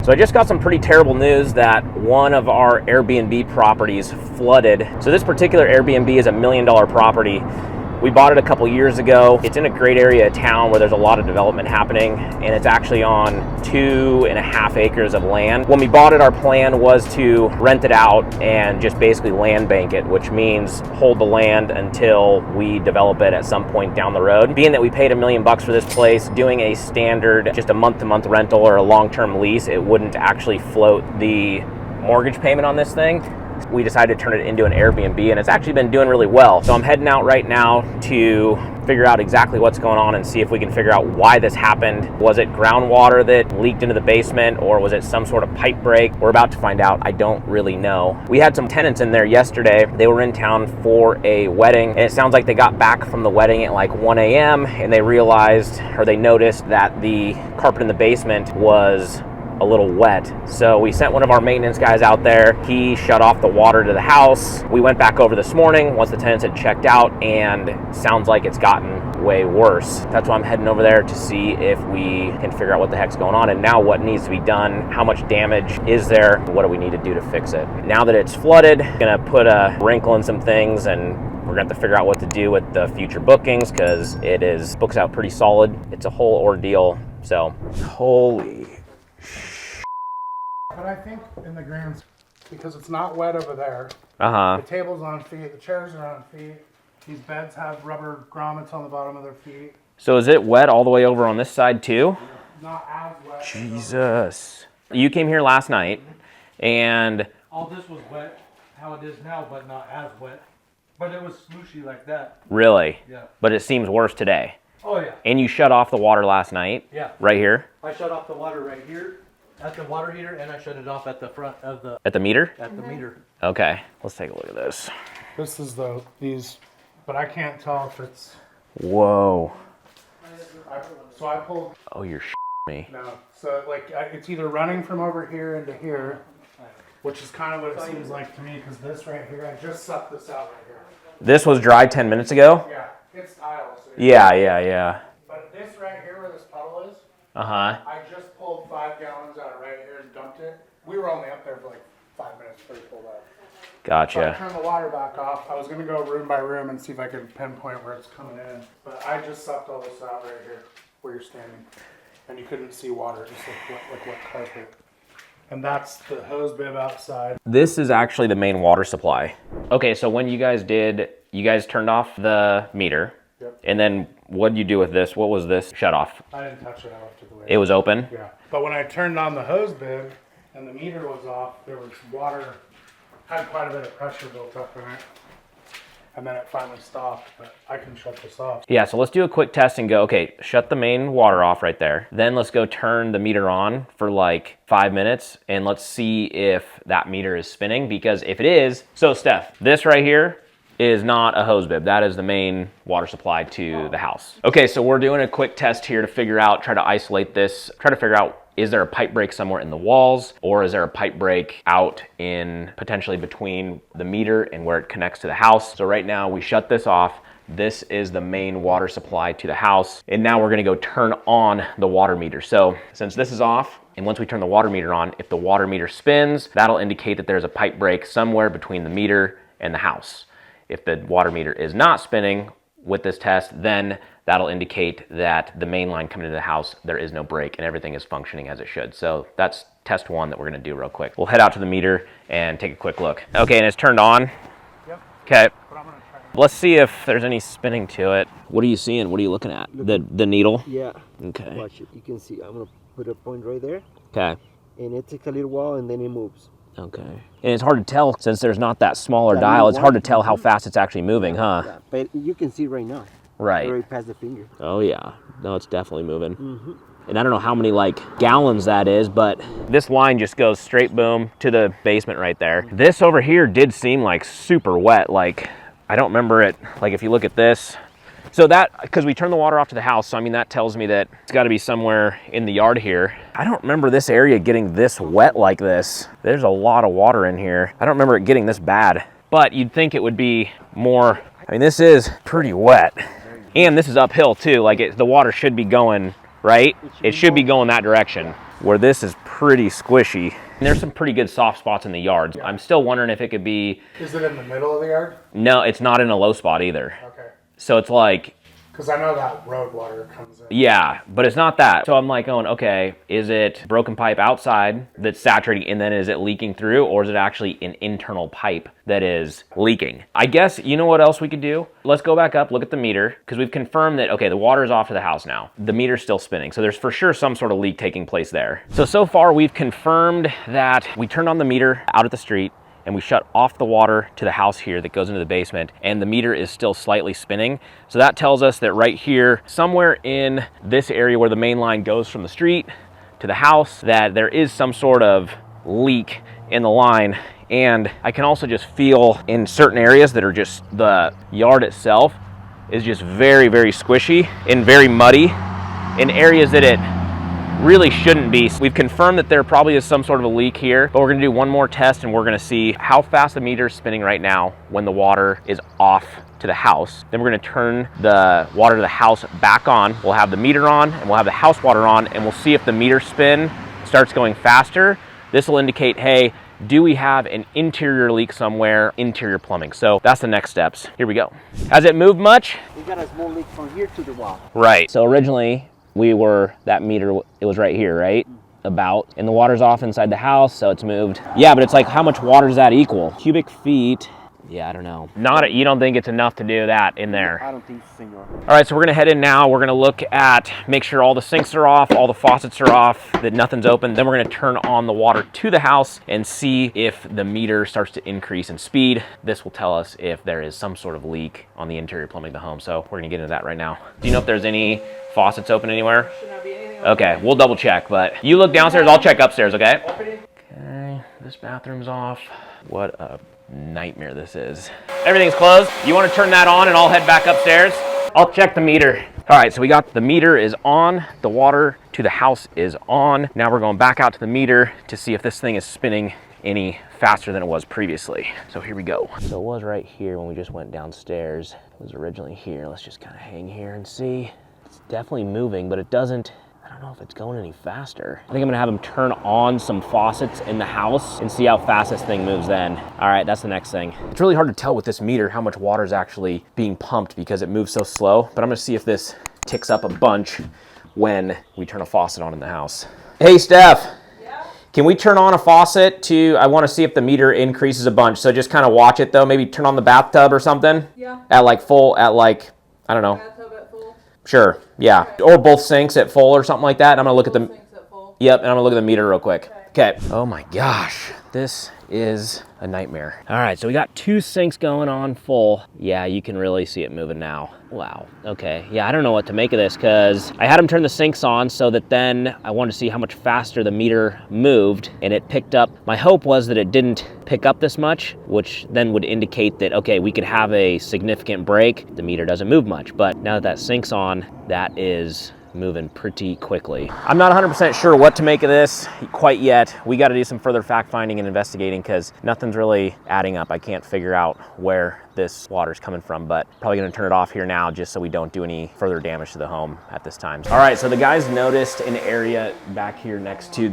So I just got some pretty terrible news that one of our Airbnb properties flooded. So this particular Airbnb is a $1 million property. We bought it a couple years ago. It's in a great area of town where there's a lot of development happening, and it's actually on 2.5 acres of land. When we bought it, our plan was to rent it out and just basically land bank it, which means hold the land until we develop it at some point down the road. Being that we paid $1 million for this place, doing a standard, just a month-to-month rental or a long-term lease, it wouldn't actually float the mortgage payment on this thing. We decided to turn it into an Airbnb, and it's actually been doing really well. So I'm heading out right now to figure out exactly what's going on and see if we can figure out why this happened. Was it groundwater that leaked into the basement, or was it some sort of pipe break? We're about to find out. I don't really know. We had some tenants in there yesterday. They were in town for a wedding, and it sounds like they got back from the wedding at like 1 a.m. and they realized, or they noticed, that the carpet in the basement was a little wet. So we sent one of our maintenance guys out there. He shut off the water to the house. We went back over this morning once the tenants had checked out, and sounds like it's gotten way worse. That's why I'm heading over there to see if we can figure out what the heck's going on, and now what needs to be done, how much damage is there, what do we need to do to fix it. Now that it's flooded, I'm gonna put a wrinkle in some things, and we're going to have to figure out what to do with the future bookings, because books out pretty solid. It's a whole ordeal. So holy. But I think in the grand, because it's not wet over there. The table's on feet, the chairs are on feet. These beds have rubber grommets on the bottom of their feet. So is it wet all the way over on this side too? Not as wet. Jesus. You came here last night, and all this was wet, how it is now, but not as wet. But it was smooshy like that. Really? Yeah. But it seems worse today. Oh yeah. And you shut off the water last night? Yeah. Right here? I shut off the water right here at the water heater, and I shut it off at the front of the... At the meter? At the meter. Okay, let's take a look at this. This is these, but I can't tell if it's... Whoa. So I pulled... Oh, you're me. No, so like it's either running from over here into here, which is kind of what it seems like to me, because this right here, I just sucked this out right here. This was dry 10 minutes ago? Yeah, it's tile. So Yeah. But this right here where this puddle is, Uh-huh. I just pulled 5 gallons out of right here and dumped it. We were only up there for like 5 minutes before we pulled out. Gotcha. So I turned the water back off. I was going to go room by room and see if I could pinpoint where it's coming in. But I just sucked all this out right here where you're standing. And you couldn't see water, just like wet carpet. And that's the hose bib outside. This is actually the main water supply. Okay, so when you guys turned off the meter. Yep. And then what did you do with this? What was this? Shut off. I didn't touch it. I left it the way It was open? Yeah. But when I turned on the hose bib and the meter was off, there was water, had quite a bit of pressure built up in it. And then it finally stopped, but I can shut this off. Yeah, so let's do a quick test and go, okay, shut the main water off right there. Then let's go turn the meter on for like 5 minutes, and let's see if that meter is spinning, because if it is, so Steph, this right here is not a hose bib. That is the main water supply to the house. Okay, so we're doing a quick test here to figure out, try to isolate this, try to figure out, is there a pipe break somewhere in the walls, or is there a pipe break out in potentially between the meter and where it connects to the house? So right now we shut this off. This is the main water supply to the house. And now we're gonna go turn on the water meter. So since this is off, and once we turn the water meter on, if the water meter spins, that'll indicate that there's a pipe break somewhere between the meter and the house. If the water meter is not spinning with this test, then that'll indicate that the main line coming into the house, there is no break and everything is functioning as it should. So that's test 1 that we're gonna do real quick. We'll head out to the meter and take a quick look. Okay, and it's turned on? Yep. Okay. But I'm gonna try. Let's see if there's any spinning to it. What are you seeing? What are you looking at? The needle? Yeah. Okay. Watch it. You can see. I'm gonna put a point right there. Okay. And it takes a little while and then it moves. Okay. And it's hard to tell, since there's not that smaller dial, it's hard to tell how fast it's actually moving, huh? Yeah. But you can see right now. Right. Right past the finger. Oh yeah. No, it's definitely moving. And I don't know how many like gallons that is, but this line just goes straight boom to the basement right there. This over here did seem like super wet. Like, I don't remember it. Like, if you look at this, so that, because we turned the water off to the house, so I mean, that tells me that it's got to be somewhere in the yard here. I don't remember this area getting this wet like this. There's a lot of water in here. I don't remember it getting this bad, but you'd think it would be more. I mean, this is pretty wet, and this is uphill too. Like, the water should be going right. It should be going that direction. Where this is pretty squishy. And there's some pretty good soft spots in the yards. Yeah. I'm still wondering if it could be... Is it in the middle of the yard? No, it's not in a low spot either. Okay. So it's like... Because I know that road water comes in. Yeah, but it's not that. So I'm like going, okay, is it broken pipe outside that's saturating and then is it leaking through, or is it actually an internal pipe that is leaking? I guess, you know what else we could do? Let's go back up, look at the meter, because we've confirmed that, okay, the water is off to the house now. The meter's still spinning, so there's for sure some sort of leak taking place there. So far we've confirmed that we turned on the meter out at the street, and we shut off the water to the house here that goes into the basement, and the meter is still slightly spinning. So that tells us that right here, somewhere in this area where the main line goes from the street to the house, that there is some sort of leak in the line. And I can also just feel in certain areas that are just, the yard itself is just very, very squishy and very muddy in areas that it really shouldn't be. We've confirmed that there probably is some sort of a leak here, but we're gonna do one more test and we're gonna see how fast the meter is spinning right now when the water is off to the house. Then we're gonna turn the water to the house back on. We'll have the meter on and we'll have the house water on, and we'll see if the meter spin starts going faster. This will indicate, hey, do we have an interior leak somewhere, interior plumbing? So that's the next steps. Here we go. Has it moved much? We got a small leak from here to the wall. Right. So originally, that meter, it was right here, right? About, and the water's off inside the house, so it's moved. Yeah, but it's like, how much water does that equal? Cubic feet, yeah, I don't know. You don't think it's enough to do that in there? I don't think so, senor. All right, so we're gonna head in now. We're gonna look at, make sure all the sinks are off, all the faucets are off, that nothing's open. Then we're gonna turn on the water to the house and see if the meter starts to increase in speed. This will tell us if there is some sort of leak on the interior plumbing of the home. So we're gonna get into that right now. Do you know if there's any faucets open anywhere? Should not be anything Okay, we'll double check, but you look downstairs, I'll check upstairs, okay? Okay, this bathroom's off. What a nightmare this is. Everything's closed. You want to turn that on and I'll head back upstairs? I'll check the meter. All right, so we got the meter is on, the water to the house is on. Now we're going back out to the meter to see if this thing is spinning any faster than it was previously. So here we go. So it was right here when we just went downstairs. It was originally here. Let's just kind of hang here and see. It's definitely moving, but it doesn't, I don't know if it's going any faster. I think I'm gonna have them turn on some faucets in the house and see how fast this thing moves then. All right, that's the next thing. It's really hard to tell with this meter how much water is actually being pumped because it moves so slow, but I'm gonna see if this ticks up a bunch when we turn a faucet on in the house. Hey, Steph. Yeah? Can we turn on a faucet I wanna see if the meter increases a bunch. So just kind of watch it though, maybe turn on the bathtub or something? Yeah. At like full, I don't know. Bathtub at full. Sure, yeah. Okay. Or both sinks at full or something like that. And I'm gonna look at the, Sinks at full. yep, and I'm gonna look at the meter real quick. Okay. Oh my gosh, this is a nightmare. All right, so we got 2 sinks going on full. Yeah, you can really see it moving now. Wow, okay. Yeah, I don't know what to make of this because I had them turn the sinks on so that then I wanted to see how much faster the meter moved and it picked up. My hope was that it didn't pick up this much, which then would indicate that, okay, we could have a significant break. The meter doesn't move much, but now that that sink's on, that is moving pretty quickly. I'm not 100% sure what to make of this quite yet. We got to do some further fact finding and investigating because nothing's really adding up. I can't figure out where this water's coming from, but probably gonna turn it off here now just so we don't do any further damage to the home at this time. All right, so the guys noticed an area back here next to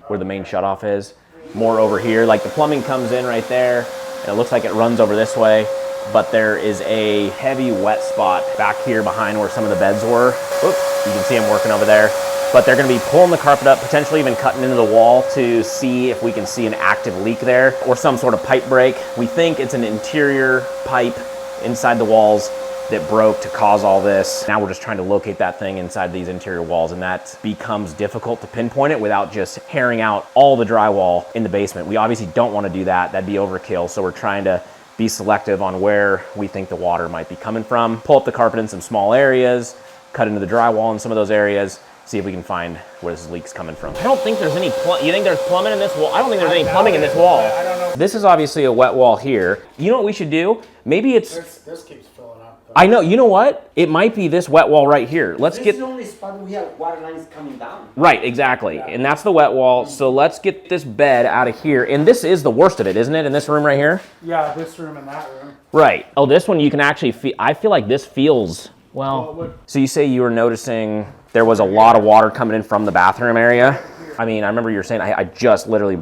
where the main shutoff is, more over here. Like the plumbing comes in right there and it looks like it runs over this way, but there is a heavy wet spot back here behind where some of the beds were. Oops. You can see them working over there, but they're gonna be pulling the carpet up, potentially even cutting into the wall to see if we can see an active leak there or some sort of pipe break. We think it's an interior pipe inside the walls that broke to cause all this. Now we're just trying to locate that thing inside these interior walls, and that becomes difficult to pinpoint it without just tearing out all the drywall in the basement. We obviously don't wanna do that. That'd be overkill, so we're trying to be selective on where we think the water might be coming from. Pull up the carpet in some small areas, cut into the drywall in some of those areas, see if we can find where this leak's coming from. I don't think there's any, you think there's plumbing in this wall? I don't think there's any plumbing in this wall. I don't know. This is obviously a wet wall here. You know what we should do? Maybe it's, This keeps filling up. Though. I know, you know what? It might be this wet wall right here. Let's This get, is the only spot we have water lines coming down. right, exactly. And that's the wet wall. So let's get this bed out of here. And this is the worst of it, isn't it? In this room right here? Yeah, this room and that room. Right. Oh, this one you can actually feel, I feel like this feels, well, Well, it would- so you say you were noticing there was a lot of water coming in from the bathroom area? Here. I mean, I remember you were saying I just literally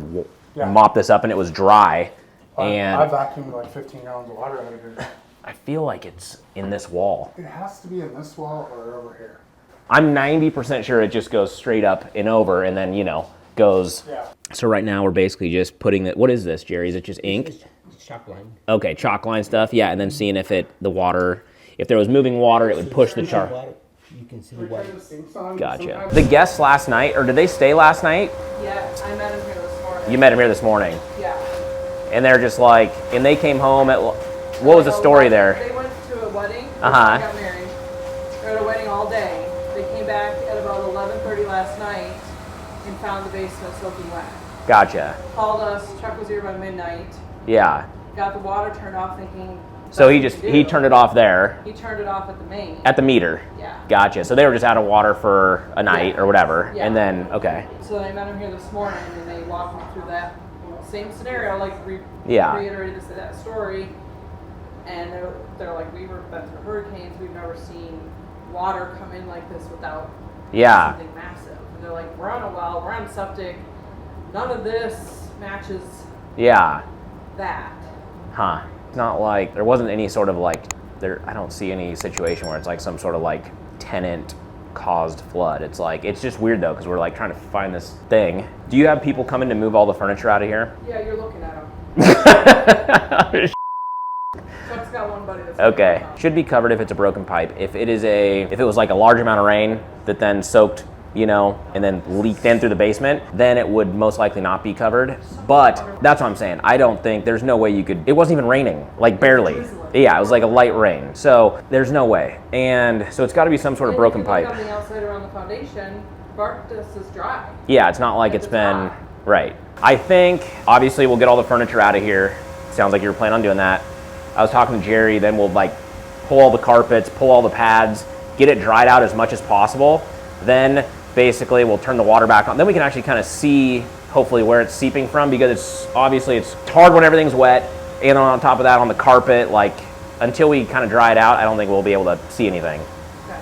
Yeah. mopped this up and it was dry. I And vacuumed like 15 gallons of water out of here. I feel like it's in this wall. It has to be in this wall or over here. I'm 90% sure it just goes straight up and over and then, goes. Yeah. So right now we're basically just putting what is this, Jerry? Is it just ink? It's chalk line. Okay, chalk line stuff. Yeah, and then seeing if if there was moving water, it would push the char. You can see the We water. turn the sinks on. Gotcha. Sometimes- The guests last night, or did they stay last night? Yeah, I met him here this morning. You met him here this morning. Yeah. And they're just like, and they came home at, what was the story there? They went to a wedding. Uh-huh. They got married. They were at a wedding all day. They came back at about 11:30 last night and found the basement soaking wet. Gotcha. Called us. Chuck was here by midnight. Yeah. Got the water turned off, thinking. So he that's just, what you he do. turned it off there He turned it off at the main. at the meter. Yeah. Gotcha. So they were just out of water for a night Yeah. or whatever. Yeah. And then, okay. So they met him here this morning, and they walked me through that same scenario, like Yeah. reiterated that story. And they're like, we've been through hurricanes, we've never seen water come in like this without Yeah. something massive. And they're like, we're on a well, we're on septic, none of this matches Yeah. that. Huh. It's not like, there wasn't any sort of like, I don't see any situation where it's like some sort of like tenant caused flood. It's like, it's just weird though, because we're like trying to find this thing. Do you have people coming to move all the furniture out of here? Yeah, you're looking at them. Chuck's got one buddy that's Okay. Should be covered if it's a broken pipe. If it was like a large amount of rain that then soaked, and then leaked in through the basement, then it would most likely not be covered. But that's what I'm saying. I don't think, there's no way you could, it wasn't even raining, like barely. Yeah, it was like a light rain. So there's no way. And so it's gotta be some sort of broken pipe. On the outside around the foundation, bark dust is dry. Yeah, it's not like it's It's been, hot. right. I think, obviously we'll get all the furniture out of here. Sounds like you were planning on doing that. I was talking to Jerry, then we'll like pull all the carpets, pull all the pads, get it dried out as much as possible. Then basically we'll turn the water back on. Then we can actually kind of see hopefully where it's seeping from, because it's hard when everything's wet. And on top of that, on the carpet, like until we kind of dry it out, I don't think we'll be able to see anything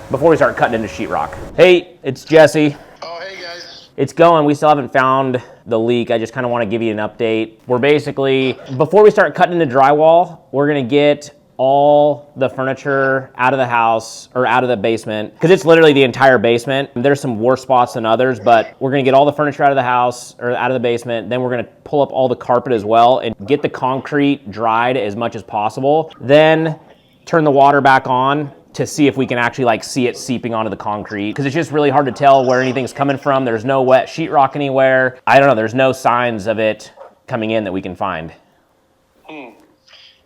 before we start cutting into sheetrock. Hey, it's Jesse. Oh, hey guys. It's going. We still haven't found the leak. I just kind of want to give you an update. We're basically, before we start cutting into drywall, we're going to get all the furniture out of the house, or out of the basement, because it's literally the entire basement. There's some worse spots than others, but we're going to get all the furniture out of the house, or out of the basement. Then we're going to pull up all the carpet as well and get the concrete dried as much as possible. Then turn the water back on to see if we can actually like see it seeping onto the concrete, because it's just really hard to tell where anything's coming from. There's no wet sheetrock anywhere. I don't know, there's no signs of it coming in that we can find.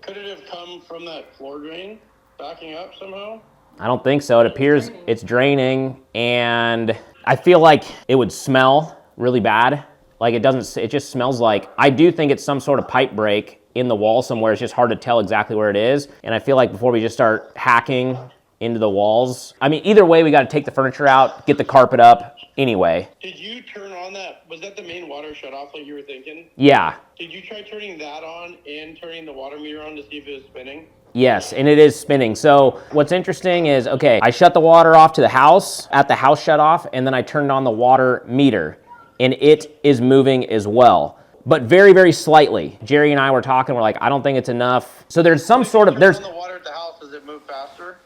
Could it have come from that floor drain backing up somehow? I don't think so. It appears it's draining, and I feel like it would smell really bad. Like it just smells like, I do think it's some sort of pipe break in the wall somewhere. It's just hard to tell exactly where it is. And I feel like before we just start hacking into the walls, I mean, either way, we got to take the furniture out, get the carpet up anyway. Did you turn on was that the main water shut off like you were thinking? Yeah. Did you try turning that on and turning the water meter on to see if it was spinning? Yes, and it is spinning. So what's interesting is, okay, I shut the water off to the house, at the house shut off, and then I turned on the water meter, and it is moving as well, but very, very slightly. Jerry and I were talking, we're like, I don't think it's enough. So there's some sort of, Turn on the water at the house, does it move faster?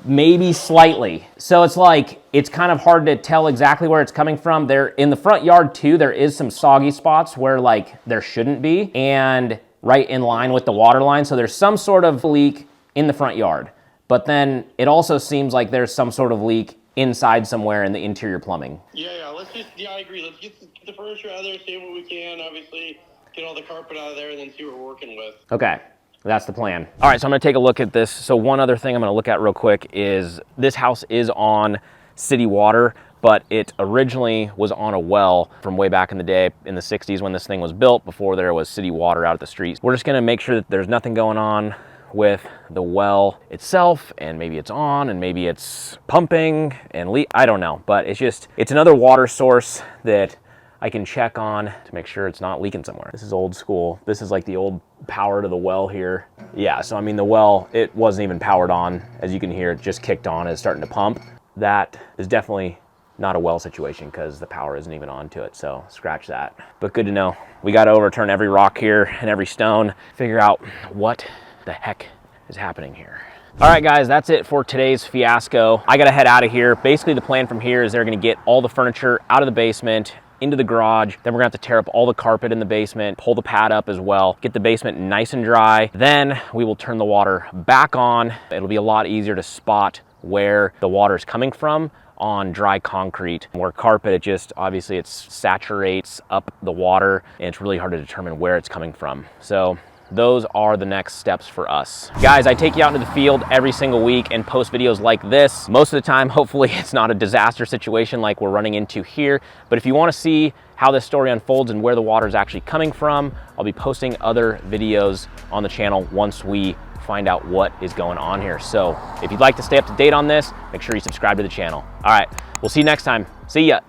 maybe slightly. So it's like, it's kind of hard to tell exactly where it's coming from. There, in the front yard too, there is some soggy spots where like there shouldn't be, and right in line with the water line. So there's some sort of leak in the front yard. But then it also seems like there's some sort of leak inside somewhere in the interior plumbing. Yeah, I agree. Let's get the furniture out of there, see what we can, obviously, get all the carpet out of there, and then see what we're working with. Okay, that's the plan. All right, so I'm gonna take a look at this. So one other thing I'm gonna look at real quick is this house is on city water, but it originally was on a well from way back in the day in the 60s when this thing was built, before there was city water out at the streets. We're just gonna make sure that there's nothing going on with the well itself, and maybe it's on and maybe it's pumping and I don't know, but it's another water source that I can check on to make sure it's not leaking somewhere. This is old school. This is like the old power to the well here. Yeah, so I mean the well, it wasn't even powered on. As you can hear, it just kicked on and it's starting to pump. That is definitely not a well situation because the power isn't even on to it, so scratch that. But good to know. We got to overturn every rock here and every stone, figure out what the heck is happening here. All right, guys, that's it for today's fiasco. I gotta head out of here. Basically, the plan from here is they're gonna get all the furniture out of the basement, into the garage. Then we're gonna have to tear up all the carpet in the basement, pull the pad up as well, get the basement nice and dry. Then we will turn the water back on. It'll be a lot easier to spot where the water is coming from on dry concrete. Where carpet, it just, obviously it saturates up the water and it's really hard to determine where it's coming from. So those are the next steps for us. Guys, I take you out into the field every single week and post videos like this. Most of the time, hopefully it's not a disaster situation like we're running into here. But if you want to see how this story unfolds and where the water is actually coming from, I'll be posting other videos on the channel once we find out what is going on here. So if you'd like to stay up to date on this, make sure you subscribe to the channel. All right, we'll see you next time. See ya.